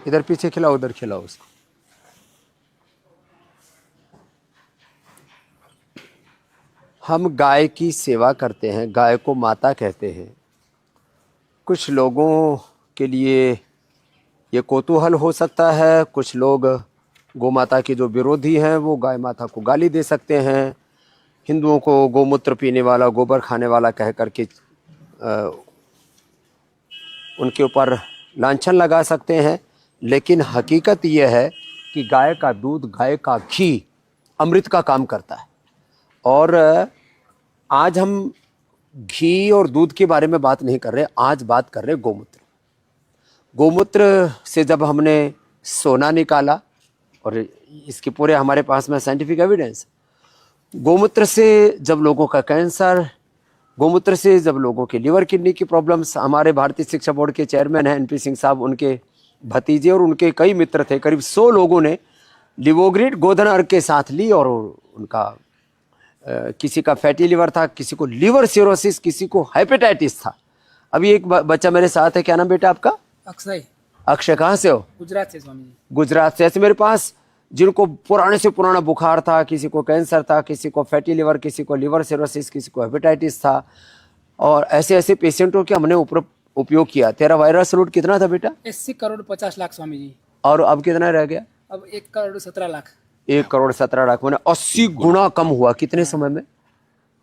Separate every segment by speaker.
Speaker 1: इधर पीछे खिलाओ, उधर खिलाओ उसको। हम गाय की सेवा करते हैं, गाय को माता कहते हैं। कुछ लोगों के लिए ये कौतूहल हो सकता है, कुछ लोग गौ माता के जो विरोधी हैं वो गाय माता को गाली दे सकते हैं, हिंदुओं को गोमूत्र पीने वाला, गोबर खाने वाला कह करके उनके ऊपर लांछन लगा सकते हैं। लेकिन हकीकत यह है कि गाय का दूध, गाय का घी अमृत का काम करता है। और आज हम घी और दूध के बारे में बात नहीं कर रहे, आज बात कर रहे गोमूत्र। गोमूत्र से जब हमने सोना निकाला, और इसके पूरे हमारे पास में साइंटिफिक एविडेंस, गोमूत्र से जब लोगों का कैंसर, गोमूत्र से जब लोगों के लिवर किडनी की प्रॉब्लम्स, हमारे भारतीय शिक्षा बोर्ड के चेयरमैन हैं एनपी सिंह साहब, उनके भतीजे और उनके कई मित्र थे, करीब 100 लोगों ने लिवोग्रिड गोधन अर्घ के साथ ली, और उनका किसी का फैटी लिवर था, किसी को लिवर सिरोसिस, किसी को हेपेटाइटिस था। अभी एक बच्चा मेरे साथ है, क्या नाम बेटा आपका?
Speaker 2: अक्षय।
Speaker 1: अक्षय, कहाँ से हो?
Speaker 2: गुजरात से स्वामी जी।
Speaker 1: गुजरात से। ऐसे मेरे पास जिनको पुराने से पुराना बुखार था, किसी को कैंसर था, किसी को फैटी लिवर, किसी को लिवर सिरोसिस, किसी को हेपेटाइटिस था, और ऐसे ऐसे पेशेंटों के हमने उपयोग किया। तेरा वायरस लोड कितना था बेटा?
Speaker 2: 80 करोड़ 50 लाख स्वामी जी।
Speaker 1: और अब कितना रह गया?
Speaker 2: अब 1 करोड़ 17 लाख।
Speaker 1: 1 करोड़ 17 लाख, मैंने 80 गुना कम हुआ। कितने समय में?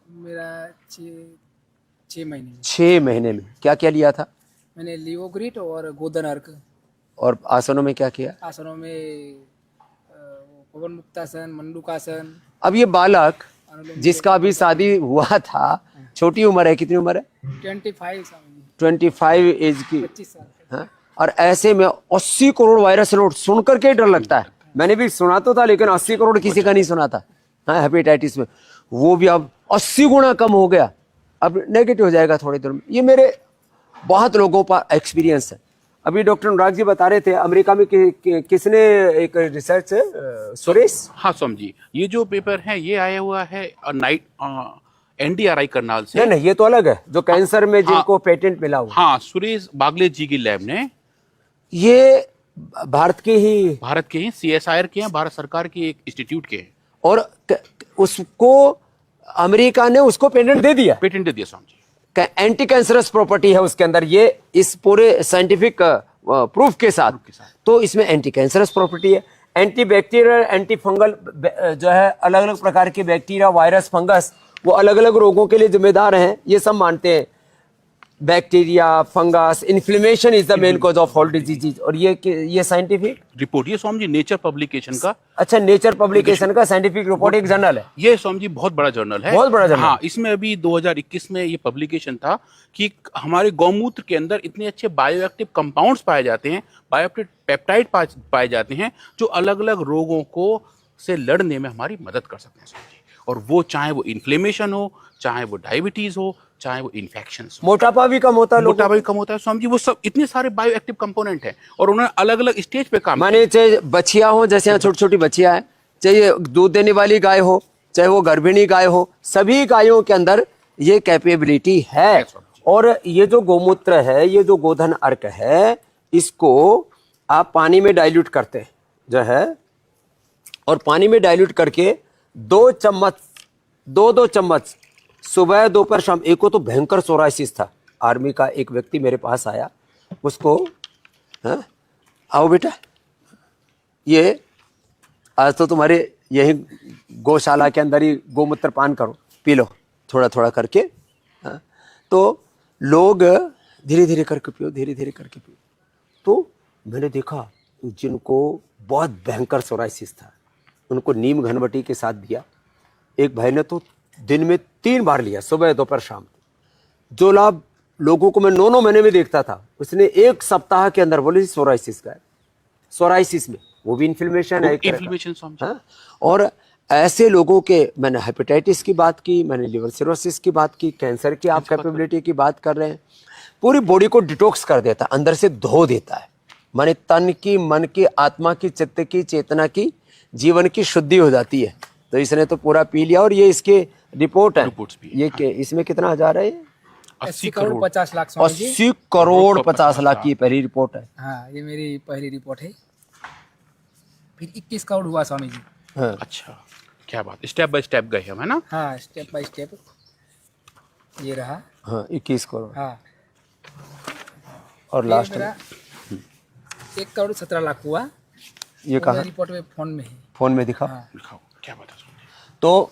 Speaker 2: मेरा 6 महीने में।
Speaker 1: 6 महीने में। क्या क्या लिया था?
Speaker 2: मैंने लिवोग्रिड और गोधन अर्घ।
Speaker 1: और आसनों में क्या किया?
Speaker 2: आसनों में पवन मुक्तासन, मंडूकासन।
Speaker 1: अब ये बालक जिसका अभी शादी हुआ था, छोटी उम्र है, कितनी उम्र है?
Speaker 2: 25 स्वामी जी।
Speaker 1: 25 एज की।
Speaker 2: 25 साल।
Speaker 1: हाँ? और ऐसे में 80 करोड़ वायरस लोड, सुनकर के डर लगता है। मैंने भी सुना तो था, लेकिन 80 करोड़ किसी का नहीं सुना था। हाँ, हेपेटाइटिस में वो भी अब 80 गुना कम हो गया, अब नेगेटिव हो जाएगा थोड़ी देर में। ये मेरे बहुत लोगों का एक्सपीरियंस है। अभी डॉक्टर अनुराग जी बता रहे थे, अमेरिका में किसने एक रिसर्च है, सुरेश?
Speaker 3: हाँ स्वामी जी, ये जो पेपर है ये आया हुआ है नाइट एनडीआरआई करनाल से।
Speaker 1: नहीं, ये तो अलग है, जो कैंसर में जिनको पेटेंट मिला हुआ।
Speaker 3: हाँ, सुरेश बागले जी की लैब ने।
Speaker 1: ये भारत के ही
Speaker 3: सीएसआईआर के हैं, भारत सरकार के एक इंस्टीट्यूट के हैं।
Speaker 1: और उसको अमेरिका ने उसको पेटेंट दे दिया।
Speaker 3: पेटेंट दे दिया Swami ji.
Speaker 1: Anti cancerous property है उसके अंदर, ये इस पूरे साइंटिफिक प्रूफ के साथ। तो इसमें एंटी कैंसरस प्रॉपर्टी है, एंटी बैक्टीरियल, एंटी फंगल, जो है अलग अलग प्रकार के बैक्टीरिया, वायरस, फंगस, वो अलग अलग रोगों के लिए जिम्मेदार हैं, ये सब मानते हैं। Bacteria, fungus, inflammation is the main cause of all disease. और ये साइंटिफिक
Speaker 3: रिपोर्ट, ये स्वामी जी नेचर पब्लिकेशन का।
Speaker 1: अच्छा, नेचर पब्लिकेशन का साइंटिफिक रिपोर्ट, एक जर्नल है
Speaker 3: ये स्वामी जी, बहुत बड़ा जर्नल है,
Speaker 1: बहुत बड़ा जर्नल।
Speaker 3: हाँ, इसमें अभी 2021 में ये पब्लिकेशन था कि हमारे गौमूत्र के अंदर इतने अच्छे बायोएक्टिव कंपाउंड्स पाए जाते हैं, बायोएक्टिव पेप्टाइड पाए जाते हैं, जो अलग अलग रोगों को से लड़ने में हमारी मदद कर सकते हैं स्वामी जी। और वो चाहे वो इन्फ्लेमेशन हो, चाहे वो डायबिटीज हो, चाहे वो इन्फेक्शन हो,
Speaker 1: मोटापा भी कम होता है,
Speaker 3: मोटापा भी कम होता है स्वामी जी। वो सब इतने सारे बायोएक्टिव कंपोनेंट हैं, और उन्होंने अलग अलग स्टेज पे काम
Speaker 1: माने चाहे बछिया हो, जैसे यहाँ छोटी छोटी बछिया है, चाहे दूध देने वाली गाय हो, चाहे वो गर्भिणी गाय हो, सभी गायों के अंदर ये कैपेबिलिटी है। और ये जो गोमूत्र है, ये जो गोधन अर्क है, इसको आप पानी में डाइल्यूट करते हैं जो है, और पानी में डाइल्यूट करके 2 चम्मच सुबह, दोपहर, शाम। एक को तो भयंकर सोराइसिस था, आर्मी का एक व्यक्ति मेरे पास आया, उसको, हाँ आओ बेटा, ये आज तो तुम्हारे यही गौशाला के अंदर ही गोमूत्र पान करो, पी लो थोड़ा थोड़ा करके। हाँ, तो लोग धीरे धीरे करके पियो, धीरे धीरे करके पियो। तो मैंने देखा जिनको बहुत भयंकर सोराइसिस था, उनको नीम घनवटी के साथ दिया। एक भाई ने तो दिन में 3 बार लिया, सुबह, दोपहर, शाम। जो लाभ लोगों को मैं 9 महीने में देखता था, उसने 1 सप्ताह के अंदर बोले सोराइसिस का है। सोराइसिस में वो भी इन्फ्लेमेशन है, हाँ? और ऐसे लोगों के, मैंने हेपेटाइटिस की बात की, मैंने लिवर सिरोसिस की बात की, कैंसर की आप कैपेबिलिटी की बात कर रहे हैं। पूरी बॉडी को डिटॉक्स कर देता है, अंदर से धो देता है, माने तन की, मन की, आत्मा की, चित्त की, चेतना की, जीवन की शुद्धि हो जाती है। तो इसने तो पूरा पी लिया, और ये इसके रिपोर्ट है। ये इसमें कितना 1000 है?
Speaker 2: 80 करोड़ 50 लाख स्वामी जी।
Speaker 1: 80 करोड़ 50 लाख की पहली रिपोर्ट है।
Speaker 2: हाँ, ये मेरी पहली रिपोर्ट है। फिर 21 करोड़ हुआ स्वामी जी।
Speaker 1: हाँ,
Speaker 3: अच्छा, क्या बात, स्टेप बाय स्टेप गए हम, है ना?
Speaker 2: हाँ, स्टेप बाय स्टेप ये रहा।
Speaker 1: हाँ 21 करोड़
Speaker 2: हाँ,
Speaker 1: और
Speaker 2: फिर
Speaker 1: लास्ट
Speaker 2: मेरा 1 करोड़ 17 लाख हुआ।
Speaker 1: ये
Speaker 2: वो
Speaker 1: कहा
Speaker 2: मेरी रिपोर्ट में फोन में है।
Speaker 1: फोन में दिखा।
Speaker 2: हाँ,
Speaker 3: दिखाओ, क्या बात है स्वामी जी।
Speaker 1: तो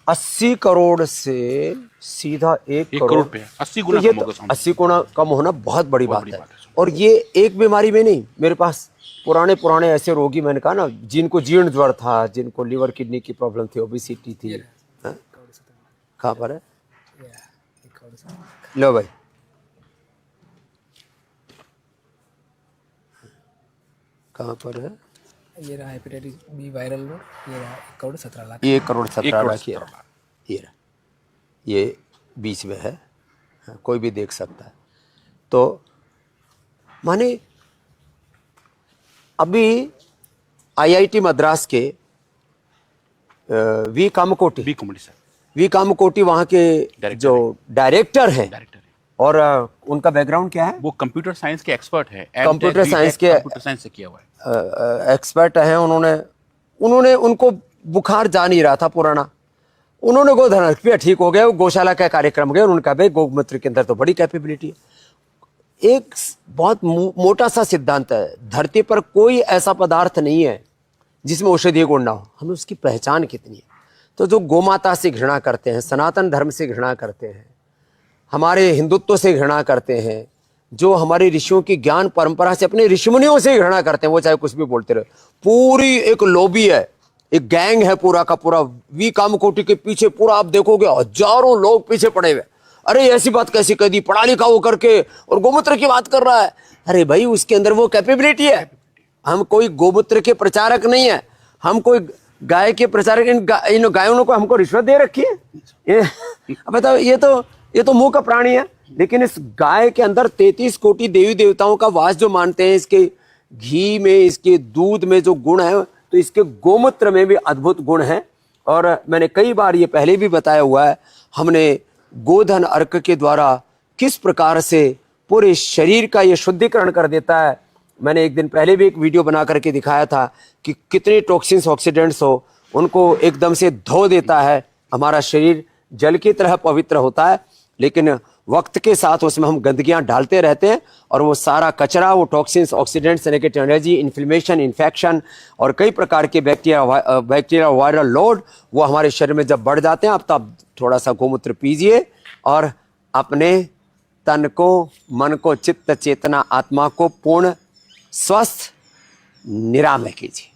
Speaker 1: 80 करोड़ से सीधा 1
Speaker 3: 1
Speaker 1: करोड़
Speaker 3: करोड़ पे 80 गुना
Speaker 1: तो ये
Speaker 3: कम
Speaker 1: तो
Speaker 3: होगा स्वामी जी।
Speaker 1: 80 गुना कम होना बहुत बड़ी
Speaker 3: बहुत
Speaker 1: बात
Speaker 3: बड़ी
Speaker 1: है।
Speaker 3: बात है।
Speaker 1: और ये एक बीमारी में नहीं, मेरे पास पुराने ऐसे रोगी, मैंने कहा ना, जिनको जीर्ण ज्वर था, जिनको लिवर किडनी की प्रॉब्लम थी, ओबेसिटी थी। हाँ? कहाँ पर है?
Speaker 2: ये रहा, 1 करोड़ 17 लाख।
Speaker 1: लो भाई, कहाँ पर है?
Speaker 2: ये रहा हेपेटाइटिस बी वायरल लोड। ये रहा 1 करोड़ 17 लाख।
Speaker 1: 1 करोड़ 17
Speaker 3: 1 करोड़
Speaker 1: लाख।
Speaker 3: 17 लाख।
Speaker 1: ये रहा, ये बीच में है। हाँ, कोई भी देख सकता है। तो माने अभी आईआईटी मद्रास के वी कामकोटी
Speaker 3: बी कॉमेडी सर,
Speaker 1: वी कामकोटी वहाँ के
Speaker 3: डायरेक्टर
Speaker 1: जो डायरेक्टर हैं,
Speaker 3: डायरेक्टर है।
Speaker 1: और उनका बैकग्राउंड क्या है?
Speaker 3: वो कंप्यूटर साइंस के एक्सपर्ट है।
Speaker 1: कंप्यूटर साइंस के
Speaker 3: कंप्यूटर साइंस से किया हुआ है।
Speaker 1: एक्सपर्ट हैं। उन्होंने उनको बुखार जा नहीं रहा था पुराना, उन्होंने गोधन पे ठीक हो गया, वो गौशाला का कार्यक्रम गए, उन्होंने कहा भाई गौमूत्र के अंदर तो बड़ी कैपेबिलिटी है। एक बहुत मोटा सा सिद्धांत है, धरती पर कोई ऐसा पदार्थ नहीं है जिसमें औषधीय गुण ना हो। हमें उसकी पहचान कितनी है? तो जो गोमाता से घृणा करते हैं, सनातन धर्म से घृणा करते हैं, हमारे हिंदुत्व से घृणा करते हैं, जो हमारे ऋषियों की ज्ञान परंपरा से, अपने ऋषिमुनियों से घृणा करते हैं, वो चाहे कुछ भी बोलते रहे, पूरी एक लॉबी है, एक गैंग है पूरा का पूरा। वी कामकोटी के पीछे पूरा आप देखोगे हजारों लोग पीछे पड़े हुए। अरे ऐसी बात कैसी कह दी, पढ़ा लिखा वो करके और गोमूत्र की बात कर रहा है। अरे भाई, उसके अंदर वो कैपेबिलिटी है। हम कोई गोमूत्र के प्रचारक नहीं है, हम कोई गाय के प्रचारक। इन गायों को हमको रिश्वत दे रखी है। अब बताओ, ये तो मुंह का प्राणी है, लेकिन इस गाय के अंदर 33 कोटि देवी देवताओं का वास जो मानते हैं। इसके घी में, इसके दूध में जो गुण है, तो इसके गोमूत्र में भी अद्भुत गुण है। और मैंने कई बार ये पहले भी बताया हुआ है, हमने गोधन अर्क के द्वारा किस प्रकार से पूरे शरीर का ये शुद्धिकरण कर देता है। मैंने एक दिन पहले भी एक वीडियो बना करके दिखाया था कि कितने टॉक्सिन्स, ऑक्सीडेंट्स हो, उनको एकदम से धो देता है। हमारा शरीर जल की तरह पवित्र होता है, लेकिन वक्त के साथ उसमें हम गंदगियां डालते रहते हैं, और वो सारा कचरा, वो toxins, oxidants, negative energy, inflammation, infection और कई प्रकार के बैक्टीरिया वायरल लोड, वो हमारे शरीर में जब बढ़ जाते हैं। अब तो आप थोड़ा सा गोमूत्र पीजिए और अपने तन को, मन को, चित्त, चेतना, आत्मा को पूर्ण स्वस्थ निरामय कीजिए।